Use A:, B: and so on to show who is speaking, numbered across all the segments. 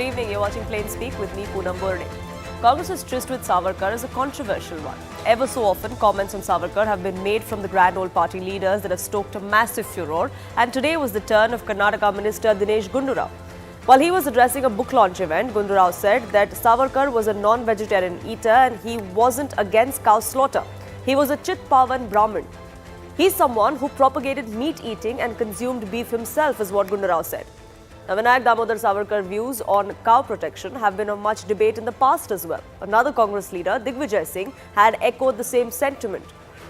A: evening. You're watching Plain Speak with me, Poonam Burde. Congress's tryst with Savarkar is a controversial one. Ever so often, comments on Savarkar have been made from the grand old party leaders that have stoked a massive furor. And today was the turn of Karnataka Minister Dinesh Gundu Rao. While he was addressing a book launch event, Gundu Rao said that Savarkar was a non-vegetarian eater and he wasn't against cow slaughter. He was a Chit Pavan Brahmin. He's someone who propagated meat eating and consumed beef himself, is what Gundu Rao said. Now, Damodar Savarkar views on cow protection have been of much debate in the past as well. Another Congress leader, Digvijay Singh, had echoed the same sentiment.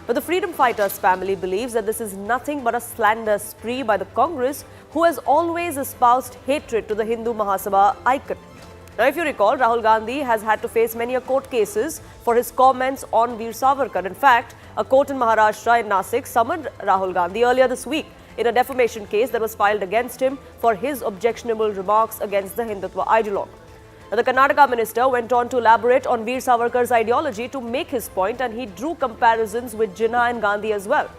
A: But the freedom fighters family believes that this is nothing but a slander spree by the Congress, who has always espoused hatred to the Hindu Mahasabha icon. Now, if you recall, Rahul Gandhi has had to face many court cases for his comments on Veer Savarkar. In fact, a court in Maharashtra in Nasik summoned Rahul Gandhi earlier this week in a defamation case that was filed against him for his objectionable remarks against the Hindutva ideologue. Now, the Karnataka minister went on to elaborate on Veer Savarkar's ideology to make his point, and he drew comparisons with Jinnah and Gandhi as well.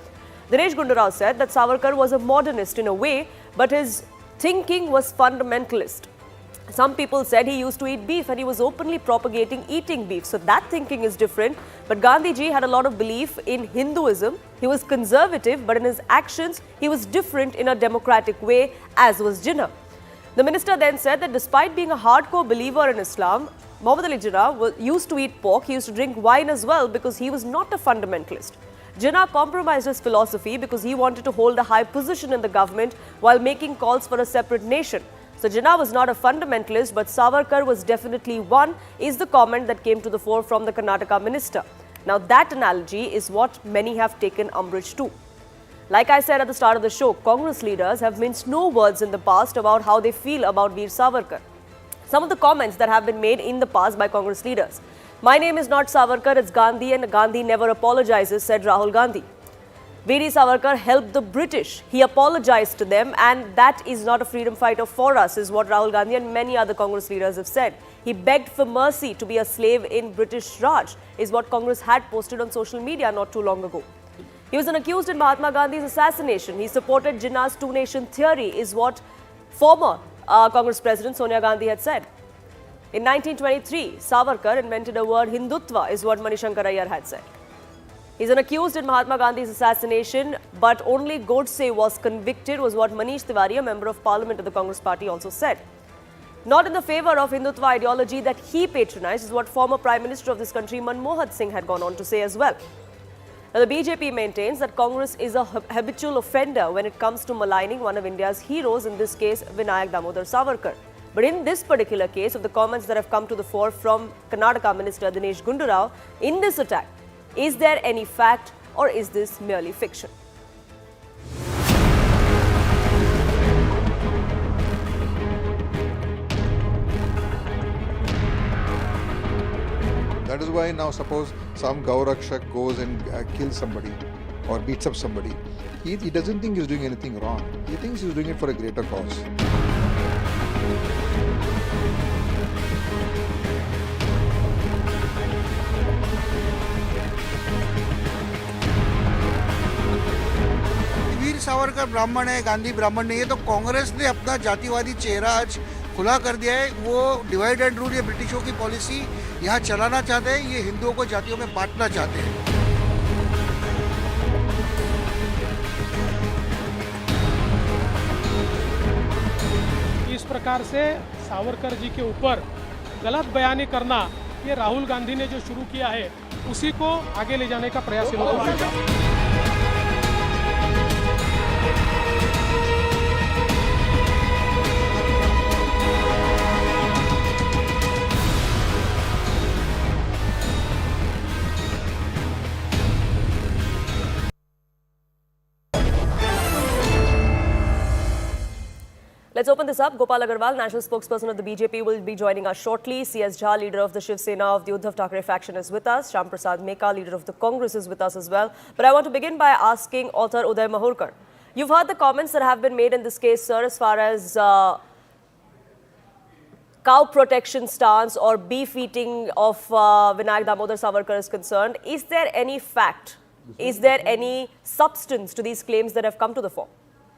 A: Dinesh Gundu Rao said that Savarkar was a modernist in a way, but his thinking was fundamentalist. Some people said he used to eat beef and he was openly propagating eating beef. So that thinking is different. But Gandhiji had a lot of belief in Hinduism. He was conservative, but in his actions, he was different in a democratic way, as was Jinnah. The minister then said that despite being a hardcore believer in Islam, Muhammad Ali Jinnah used to eat pork. He used to drink wine as well because he was not a fundamentalist. Jinnah compromised his philosophy because he wanted to hold a high position in the government while making calls for a separate nation. So Jinnah was not a fundamentalist, but Savarkar was definitely one, is the comment that came to the fore from the Karnataka minister. Now that analogy is what many have taken umbrage to. Like I said at the start of the show, Congress leaders have minced no words in the past about how they feel about Veer Savarkar. Some of the comments that have been made in the past by Congress leaders. My name is not Savarkar, it's Gandhi, and Gandhi never apologizes, said Rahul Gandhi. Veer Savarkar helped the British. He apologized to them, and that is not a freedom fighter for us, is what Rahul Gandhi and many other Congress leaders have said. He begged for mercy to be a slave in British Raj, is what Congress had posted on social media not too long ago. He was an accused in Mahatma Gandhi's assassination. He supported Jinnah's two-nation theory, is what former Congress President Sonia Gandhi had said. In 1923, Savarkar invented a word Hindutva, is what Manishankar Ayyar had said. He's an accused in Mahatma Gandhi's assassination, but only Godse was convicted, was what Manish Tiwari, a member of parliament of the Congress party, also said. Not in the favor of Hindutva ideology that he patronized, is what former Prime Minister of this country, Manmohan Singh, had gone on to say as well. Now, the BJP maintains that Congress is a habitual offender when it comes to maligning one of India's heroes, in this case, Vinayak Damodar Savarkar. But in this particular case, of the comments that have come to the fore from Karnataka Minister Dinesh Gundu Rao, in this attack, is there any fact or is this merely fiction?
B: That is why now suppose some Gaurakshak goes and kills somebody or beats up somebody. He doesn't think he's doing anything wrong. He thinks he's doing it for a greater cause.
C: Veer Savarkar ब्राह्मण है, गांधी ब्राह्मण नहीं है, तो कांग्रेस ने अपना जातिवादी चेहरा आज खुला कर दिया है. वो डिवाइड एंड रूल, ये ब्रिटिशों की पॉलिसी यहाँ चलाना चाहते हैं. ये हिंदुओं को जातियों में बांटना चाहते हैं.
D: इस प्रकार से सावरकर जी के ऊपर गलत बयानी करना, ये राहुल गांधी ने जो शुरू किया है, उसी को आगे ले जाने का प्रयास इन लोगों ने.
A: Let's open this up. Gopal Agarwal, national spokesperson of the BJP, will be joining us shortly. C.S. Jha, leader of the Shiv Sena of the Uddhav Thackeray faction, is with us. Shyam Prasad Meka, leader of the Congress, is with us as well. But I want to begin by asking author Uday Mahurkar. You've heard the comments that have been made in this case, sir, as far as cow protection stance or beef eating of Vinayak Damodar Savarkar is concerned. Is there any fact? Is there any substance to these claims that have come to the fore?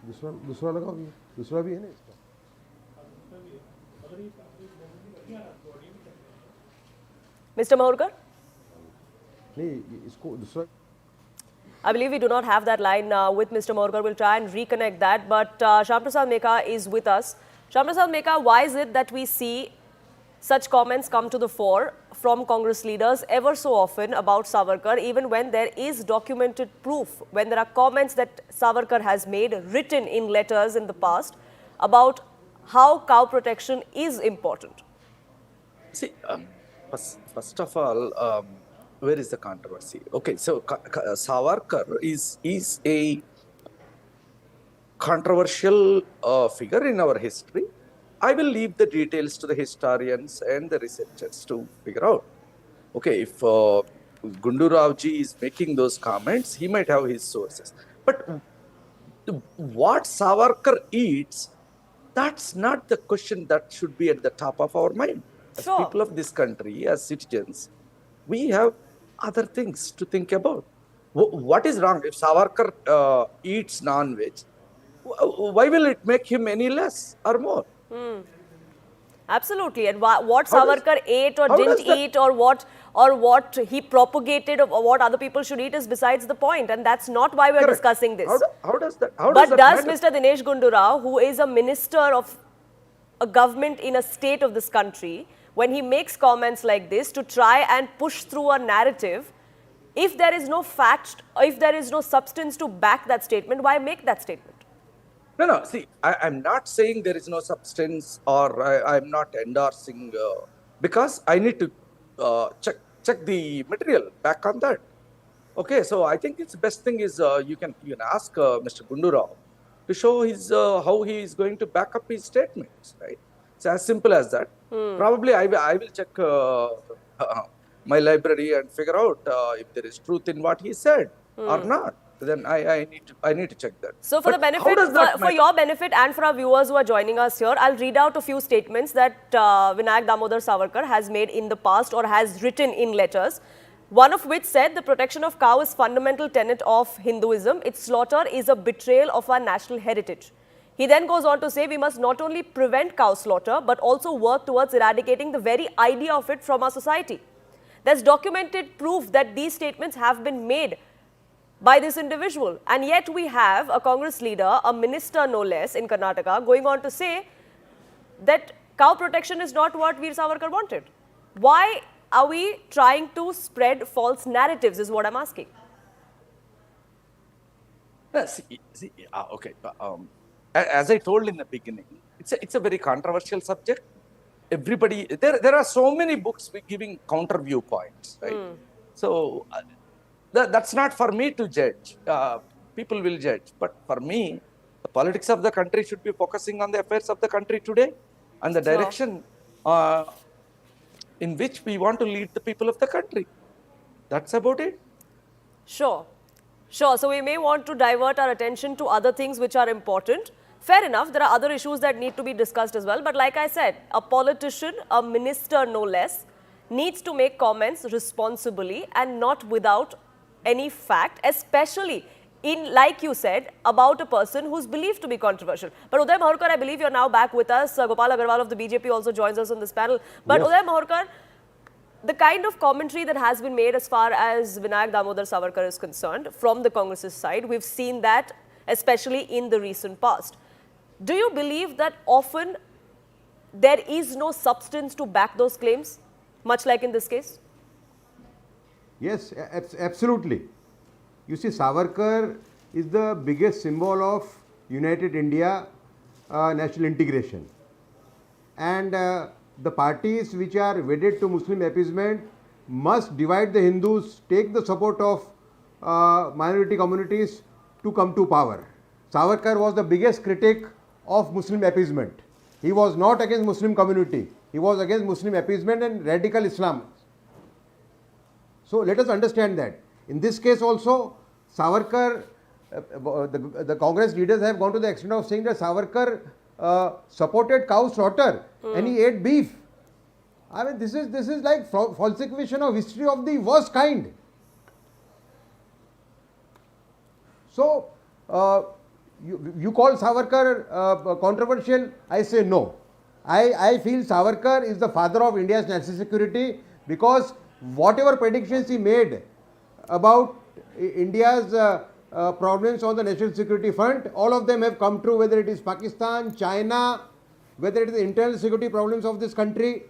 E: दूसरा लगाओ, दूसरा भी है ना इसका.
A: Mr. Mahorkar?
E: नहीं इसको दूसरा
A: I believe we do not have that line with Mr. Mahorkar. We'll try and reconnect that. But Shyam Prasad Meka is with us. Shyam Prasad Meka, why is it that we see such comments come to the fore from Congress leaders ever so often about Savarkar, even when there is documented proof, when there are comments that Savarkar has made, written in letters in the past, about how cow protection is important?
F: See, first of all, where is the controversy? Okay, so Savarkar is a controversial figure in our history. I will leave the details to the historians and the researchers to figure out. Okay, if Gundu Rao ji is making those comments, he might have his sources. But what Savarkar eats, that's not the question that should be at the top of our mind. As
A: Sure.
F: people of this country, as citizens, we have other things to think about. What is wrong? If Savarkar eats non-veg, why will it make him any less or more?
A: Absolutely. And what
F: How does-
A: Savarkar ate or
F: how
A: didn't
F: does that-
A: eat, or what he propagated, or what other people should eat, is besides the point. And that's not why we're
F: Correct.
A: discussing this.
F: How does that? How
A: But does
F: matter?
A: Mr. Dinesh Gundu Rao, who is a minister of a government in a state of this country, when he makes comments like this to try and push through a narrative, if there is no fact, if there is no substance to back that statement, why make that statement?
F: No. See, I'm not saying there is no substance, or I'm not endorsing, because I need to check the material back on that. Okay, so I think it's best thing is you can ask Mr. Gundu Rao to show his how he is going to back up his statements, right? It's as simple as that. Probably I will check my library and figure out if there is truth in what he said or not. Then I need to check that.
A: So for
F: But
A: the
F: how
A: benefit,
F: does that
A: for
F: matter?
A: your benefit and for our viewers who are joining us here, I'll read out a few statements that Vinayak Damodar Savarkar has made in the past or has written in letters. One of which said the protection of cow is fundamental tenet of Hinduism. Its slaughter is a betrayal of our national heritage. He then goes on to say we must not only prevent cow slaughter but also work towards eradicating the very idea of it from our society. There's documented proof that these statements have been made by this individual, and yet we have a Congress leader, a minister no less in Karnataka, going on to say that cow protection is not what Veer Savarkar wanted. Why are we trying to spread false narratives is what I'm asking.
F: Okay. As I told in the beginning, it's a very controversial subject. Everybody, there are so many books giving counter viewpoints, right? So that's not for me to judge. People will judge, but for me, the politics of the country should be focusing on the affairs of the country today and the direction in which we want to lead the people of the country. That's about it.
A: Sure. So we may want to divert our attention to other things which are important. Fair enough, there are other issues that need to be discussed as well. But like I said, a politician, a minister no less, needs to make comments responsibly and not without any fact, especially in, like you said, about a person who's believed to be controversial. But Uday Mahorkar, I believe you're now back with us. Gopal Agarwal of the BJP also joins us on this panel. But Uday Mahorkar, the kind of commentary that has been made as far as Vinayak Damodar Savarkar is concerned from the Congress's side, we've seen that especially in the recent past. Do you believe that often there is no substance to back those claims, much like in this case?
E: Yes, absolutely. You see, Savarkar is the biggest symbol of United India national integration. And the parties which are wedded to Muslim appeasement must divide the Hindus, take the support of minority communities to come to power. Savarkar was the biggest critic of Muslim appeasement. He was not against Muslim community. He was against Muslim appeasement and radical Islam. So let us understand that. In this case also, Savarkar, the Congress leaders have gone to the extent of saying that Savarkar supported cow slaughter and he ate beef. I mean, this is like falsification of history of the worst kind. So, you call Savarkar controversial? I say no. I feel Savarkar is the father of India's national security because whatever predictions he made about India's problems on the national security front, all of them have come true, whether it is Pakistan, China, whether it is the internal security problems of this country.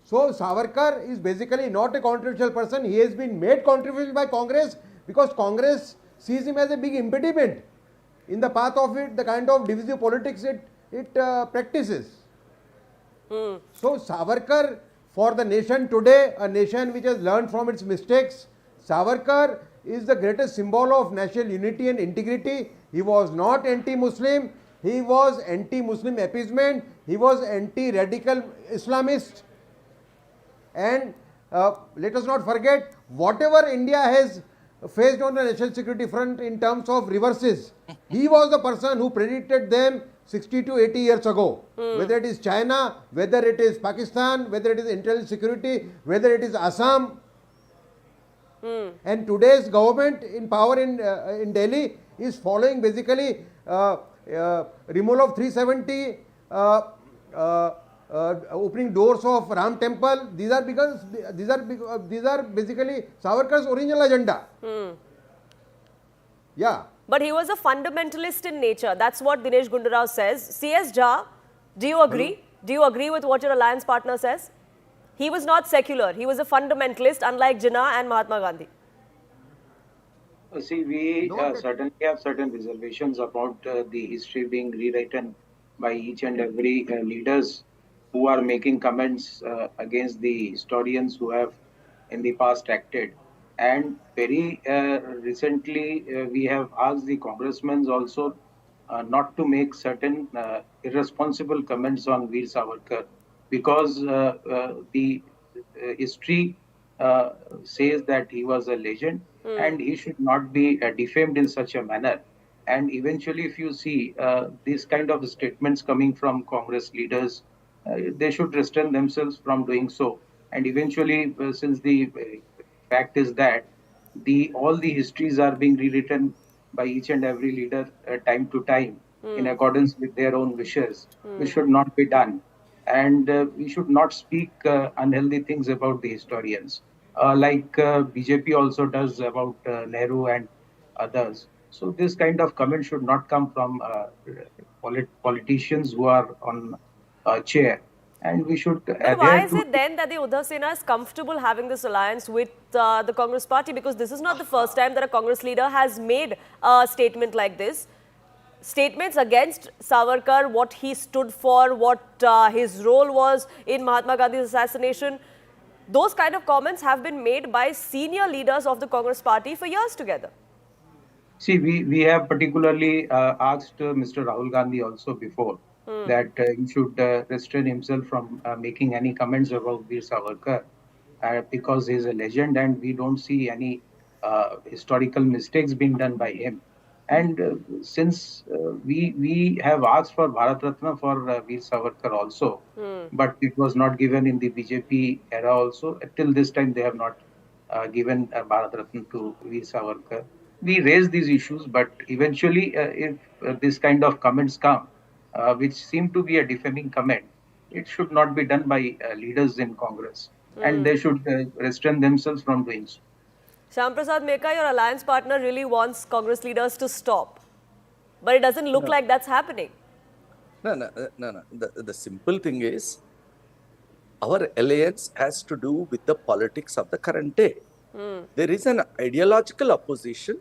E: So Savarkar is basically not a controversial person. He has been made controversial by Congress because Congress sees him as a big impediment in the path of it, the kind of divisive politics it practices. So Savarkar, for the nation today, a nation which has learned from its mistakes, Savarkar is the greatest symbol of national unity and integrity. He was not anti-Muslim, he was anti-Muslim appeasement, he was anti-radical Islamist. And let us not forget, whatever India has faced on the national security front in terms of reverses, he was the person who predicted them 60 to 80 years ago. Whether it is China, whether it is Pakistan, whether it is internal security, whether it is Assam. And today's government in power in Delhi is following basically removal of 370, opening doors of Ram Temple. These are basically Savarkar's original agenda. Yeah.
A: But he was a fundamentalist in nature. That's what Dinesh Gundu Rao says. CS Jha, do you agree? Do you agree with what your alliance partner says? He was not secular. He was a fundamentalist, unlike Jinnah and Mahatma Gandhi.
G: See, we certainly have certain reservations about the history being rewritten by each and every leaders who are making comments against the historians who have in the past acted. And very recently, we have asked the congressmen also not to make certain irresponsible comments on Veer Savarkar, because the history says that he was a legend and he should not be defamed in such a manner. And eventually, if you see these kind of statements coming from Congress leaders, they should restrain themselves from doing so. And eventually, since the fact is that all the histories are being rewritten by each and every leader time to time in accordance with their own wishes, which should not be done. And we should not speak unhealthy things about the historians, like BJP also does about Nehru and others. So this kind of comment should not come from politicians who are on a chair. And we should.
A: But why is it then that the Uddhav Sena is comfortable having this alliance with the Congress party? Because this is not the first time that a Congress leader has made a statement like this. Statements against Savarkar, what he stood for, what his role was in Mahatma Gandhi's assassination. Those kind of comments have been made by senior leaders of the Congress party for years together.
G: See, we have particularly asked Mr. Rahul Gandhi also before that he should restrain himself from making any comments about Veer Savarkar because he is a legend and we don't see any historical mistakes being done by him. And since we have asked for Bharat Ratna for Veer Savarkar also, but it was not given in the BJP era also. Till this time, they have not given Bharat Ratna to Veer Savarkar. We raise these issues, but eventually, if this kind of comments come, which seem to be a defaming comment, it should not be done by leaders in Congress, and they should restrain themselves from doing so.
A: Shyam Prasad Meka, your alliance partner really wants Congress leaders to stop. But it doesn't look like that's happening.
F: No. The simple thing is, our alliance has to do with the politics of the current day. There is an ideological opposition,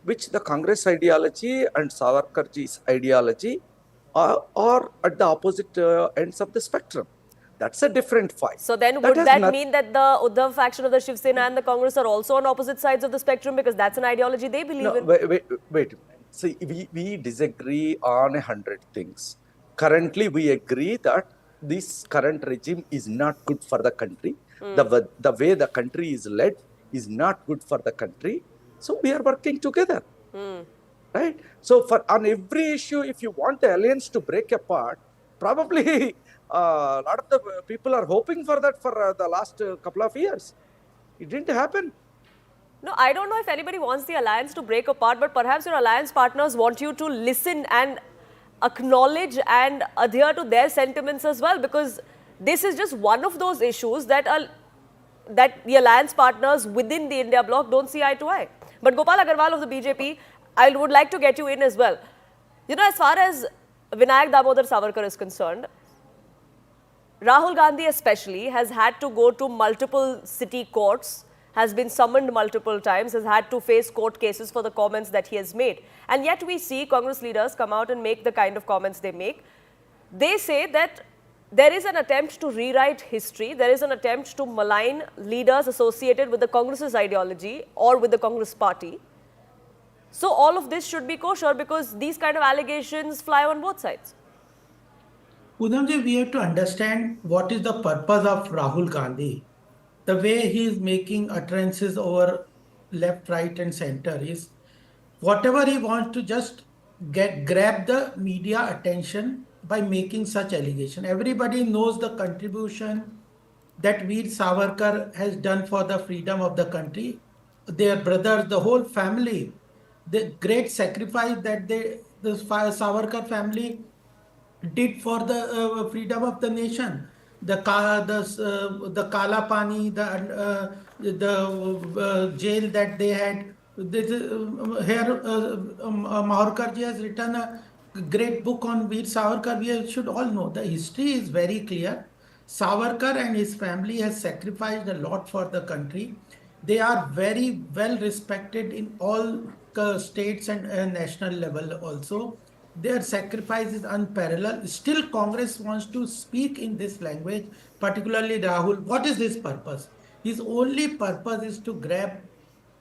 F: which the Congress ideology and Savarkarji's ideology are at the opposite ends of the spectrum. That's a different fight.
A: So then would that mean that the Uddhav faction of the Shiv Sena and the Congress are also on opposite sides of the spectrum because that's an ideology they believe in?
F: Wait a minute. See, we disagree on 100 things. Currently, we agree that this current regime is not good for the country. The way the country is led is not good for the country. So we are working together. Right? So on every issue, if you want the alliance to break apart, probably a lot of the people are hoping for that for the last couple of years. It didn't happen.
A: No, I don't know if anybody wants the alliance to break apart, but perhaps your alliance partners want you to listen and acknowledge and adhere to their sentiments as well, because this is just one of those issues that that the alliance partners within the India bloc don't see eye to eye. But Gopal Agarwal of the BJP, I would like to get you in as well. You know, as far as Vinayak Damodar Savarkar is concerned, Rahul Gandhi especially has had to go to multiple city courts, has been summoned multiple times, has had to face court cases for the comments that he has made. And yet we see Congress leaders come out and make the kind of comments they make. They say that there is an attempt to rewrite history, there is an attempt to malign leaders associated with the Congress's ideology or with the Congress party. So all of this should be kosher because these kind of allegations fly on both sides.
H: Poonamji, we have to understand what is the purpose of Rahul Gandhi. The way he is making utterances over left, right, and center is whatever he wants to just grab the media attention by making such allegation. Everybody knows the contribution that Veer Savarkar has done for the freedom of the country. Their brothers, the whole family, the great sacrifice that the Savarkar family did for the freedom of the nation. The Kala Pani, the jail that they had. Here, Mahorkarji has written a great book on Veer Savarkar. We should all know the history is very clear. Savarkar and his family has sacrificed a lot for the country. They are very well respected in all states and national level also. Their sacrifice is unparalleled. Still, Congress wants to speak in this language, particularly Rahul. What is his purpose? His only purpose is to grab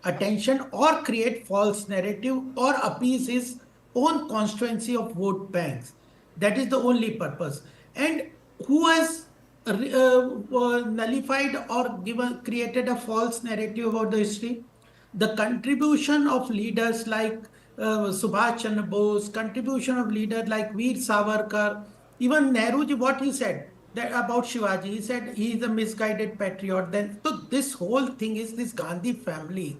H: attention or create false narrative or appease his own constituency of vote banks. That is the only purpose. And who has nullified or created a false narrative about the history? The contribution of leaders like Subhash Chandra Bose, contribution of leaders like Veer Savarkar, even Nehruji, what he said that about Shivaji, he said he is a misguided patriot. Then, so this whole thing is this Gandhi family.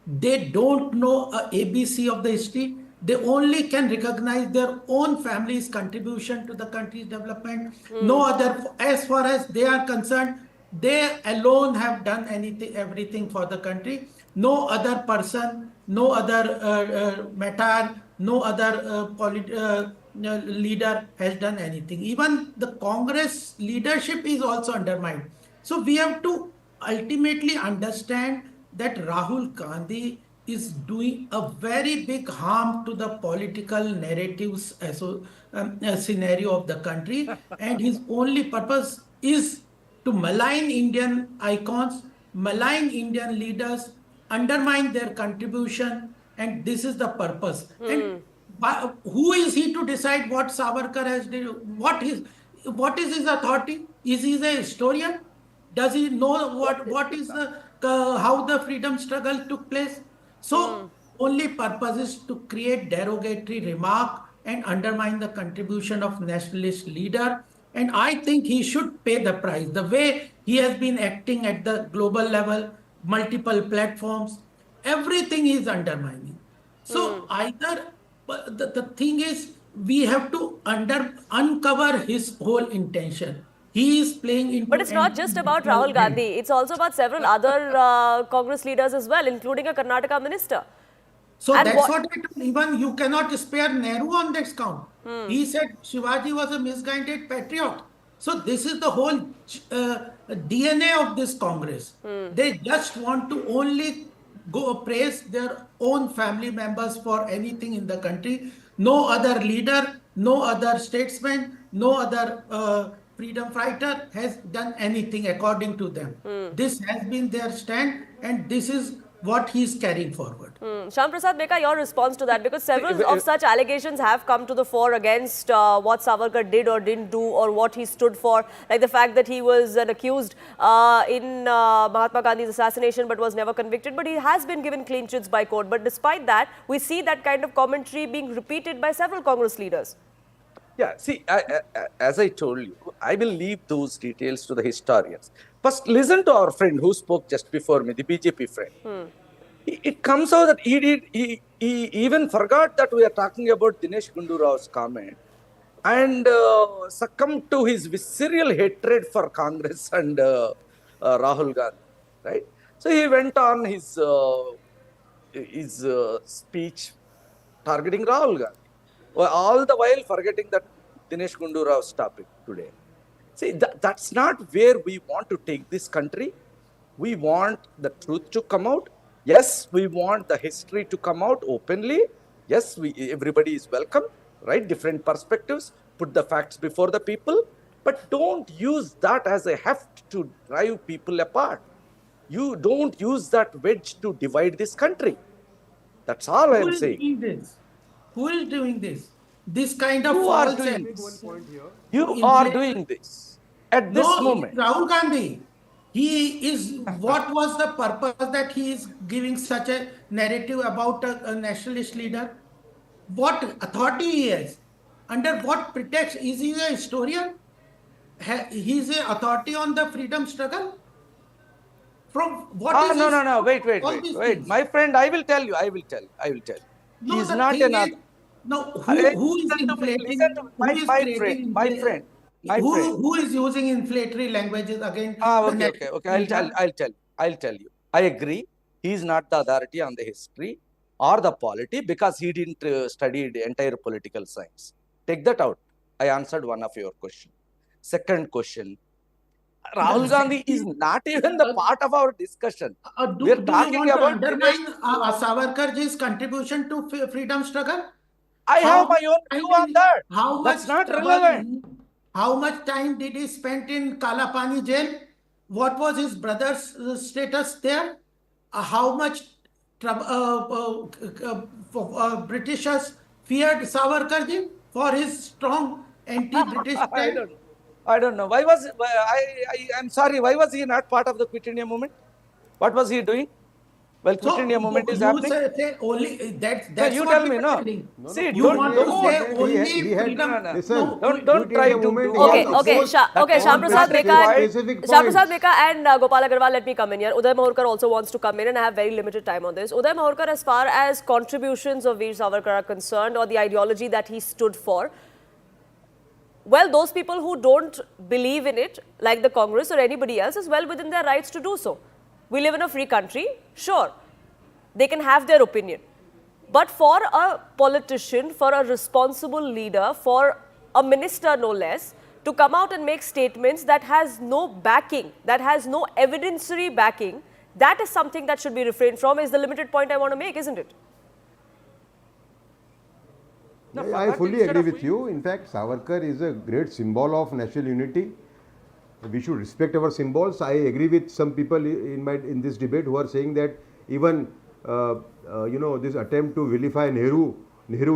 H: They don't know a ABC of the history. They only can recognize their own family's contribution to the country's development. No other, as far as they are concerned, they alone have done everything for the country. No other person, no other matter, no other leader has done anything. Even the Congress leadership is also undermined. So we have to ultimately understand that Rahul Gandhi is doing a very big harm to the political narratives scenario of the country. And his only purpose is to malign Indian icons, malign Indian leaders, undermine their contribution, and this is the purpose. And who is he to decide what Savarkar has done? What is his authority? Is he a historian? Does he know what is how the freedom struggle took place? So only purpose is to create derogatory remark and undermine the contribution of nationalist leader. And I think he should pay the price. The way he has been acting at the global level, multiple platforms, everything is undermining. So either the thing is we have to uncover his whole intention. He is playing into.
A: But it's not just about Rahul Gandhi. It's also about several other Congress leaders as well, including a Karnataka minister.
H: So and that's what even you cannot spare Nehru on that count. He said Shivaji was a misguided patriot. So this is the whole DNA of this Congress. They just want to only go praise their own family members for anything in the country. No other leader, no other statesman, no other freedom fighter has done anything according to them. This has been their stand, and this is what he is carrying forward.
A: Shyam Prasad Meka, your response to that, because several of such allegations have come to the fore against what Savarkar did or didn't do or what he stood for, like the fact that he was an accused in Mahatma Gandhi's assassination but was never convicted, but he has been given clean chits by court. But despite that, we see that kind of commentary being repeated by several Congress leaders.
F: Yeah, see, as I told you, I will leave those details to the historians. First, listen to our friend who spoke just before me, the BJP friend. It comes out that he even forgot that we are talking about Dinesh Gundu Rao's comment and succumbed to his visceral hatred for Congress and Rahul Gandhi. right? So he went on his speech targeting Rahul Gandhi, all the while forgetting that Dinesh Gundu Rao's topic today. See, that's not where we want to take this country. We want the truth to come out. Yes, we want the history to come out openly. Yes, everybody is welcome, right? Different perspectives, put the facts before the people, but don't use that as a heft to drive people apart. You don't use that wedge to divide this country. That's all I am saying.
H: Doing this? Who is doing this? This kind of
F: You are
H: false
F: doing
H: evidence.
F: this. You are doing this at this
H: No,
F: moment.
H: Rahul Gandhi. He is. What was the purpose that he is giving such a narrative about a nationalist leader? What authority he has? Under what pretext? Is he a historian? He is a authority on the freedom struggle. From what is
F: No,
H: his-
F: no, no. Wait,
H: all these
F: wait.
H: things?
F: My friend, I will tell you.
H: No,
F: He is
H: the
F: not
H: thing
F: an.
H: is, no,
F: Hey,
H: who is
F: listen to me,
H: inflating?
F: listen to me.
H: Who is
F: My
H: creating?
F: friend.
H: Who is using inflammatory languages against the
F: Okay. I'll tell you. I agree. He is not the authority on the history or the polity because he didn't study the entire political science. Take that out. I answered one of your question. Second question. Rahul Gandhi is not even the part of our discussion. We are
H: Do you
F: talking
H: want to
F: about
H: undermine Savarkarji's contribution to freedom struggle?
F: I have my own view on that.
H: How
F: That's
H: much
F: not relevant.
H: How much time did he spend in Kalapani jail? What was his brother's status there? How much Britishers feared Savarkarji for his strong anti-British stand?
F: I don't know. I'm sorry. Why was he not part of the Quit India movement? What was he doing? Well, Quit India movement is happening.
H: Say only that's
F: You
H: what
F: tell
H: we
F: me,
H: are
F: no.
H: saying.
F: See,
H: You
F: don't
H: want to say
F: don't.
H: only freedom.
E: Listen,
F: Don't try to do.
A: Okay, Shyam Prasad Beka,
E: specific
A: Shyam
E: points.
A: Prasad Beka and Gopal Agarwal, let me come in here. Uday Mahorkar also wants to come in, and I have very limited time on this. Uday Mahorkar, as far as contributions of Veer Savarkar are concerned, or the ideology that he stood for, well, those people who don't believe in it, like the Congress or anybody else, is well within their rights to do so. We live in a free country, sure. They can have their opinion. But for a politician, for a responsible leader, for a minister no less, to come out and make statements that has no backing, that has no evidentiary backing, that is something that should be refrained from, is the limited point I want to make, isn't it?
E: No, I fully agree with you. In fact, Savarkar is a great symbol of national unity. We should respect our symbols. I agree with some people in this debate who are saying that even this attempt to vilify Nehru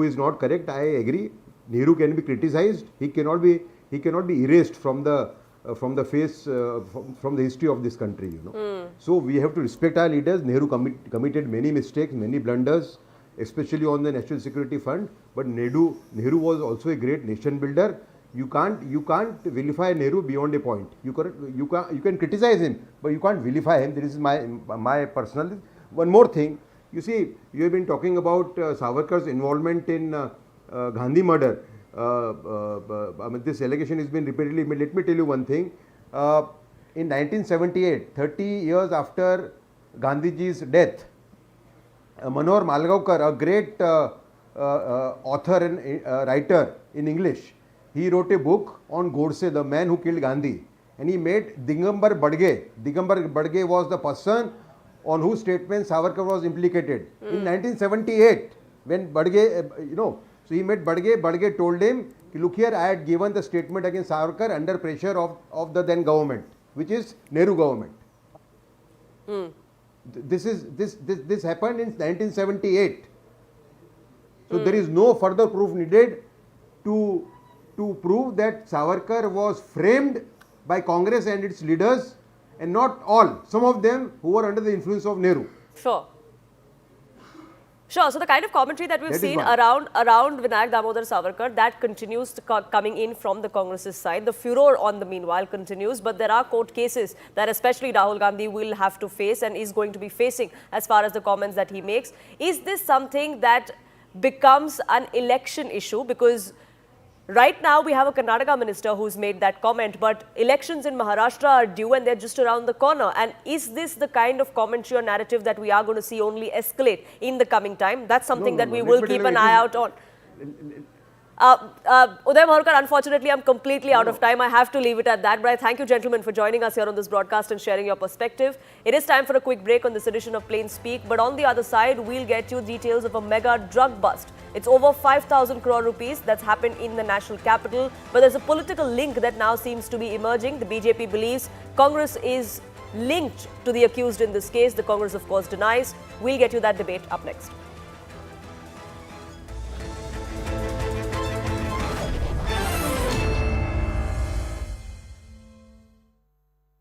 E: is not correct. I agree. Nehru can be criticized. He cannot be erased from the face from the history of this country. So we have to respect our leaders. Nehru committed many mistakes, many blunders, especially on the national security fund. But Nehru was also a great nation builder. You can't vilify Nehru beyond a point. You can criticize him, but you can't vilify him. This is my personal. One more thing, you see, you have been talking about Savarkar's involvement in Gandhi murder. This allegation has been repeatedly made. Let me tell you one thing. In 1978, 30 years after Gandhiji's death, Manohar Malgaonkar, a great author and writer in English, he wrote a book on Godse, the man who killed Gandhi, and he made Digambar Badge. Digambar Badge was the person on whose statement Savarkar was implicated. In 1978, when Badge, so he met Badge. Badge told him, look here, I had given the statement against Savarkar under pressure of the then government, which is Nehru government. This happened in 1978. So there is no further proof needed to prove that Savarkar was framed by Congress and its leaders, and not all, some of them who were under the influence of Nehru.
A: Sure. So the kind of commentary that we've
E: That is
A: seen
E: one.
A: around Vinayak Damodar Savarkar, that continues coming in from the Congress's side. The furor on the meanwhile continues, but there are court cases that especially Rahul Gandhi will have to face and is going to be facing as far as the comments that he makes. Is this something that becomes an election issue? Because Right now, we have a Karnataka minister who's made that comment, but elections in Maharashtra are due and they're just around the corner. And is this the kind of commentary or narrative that we are going to see only escalate in the coming time? That's something that we will keep an eye out on. Uday Savarkar, unfortunately, I'm completely out of time. I have to leave it at that. But I thank you, gentlemen, for joining us here on this broadcast and sharing your perspective. It is time for a quick break on this edition of Plain Speak. But on the other side, we'll get you details of a mega drug bust. It's over 5,000 crore rupees that's happened in the national capital. But there's a political link that now seems to be emerging. The BJP believes Congress is linked to the accused in this case. The Congress, of course, denies. We'll get you that debate up next.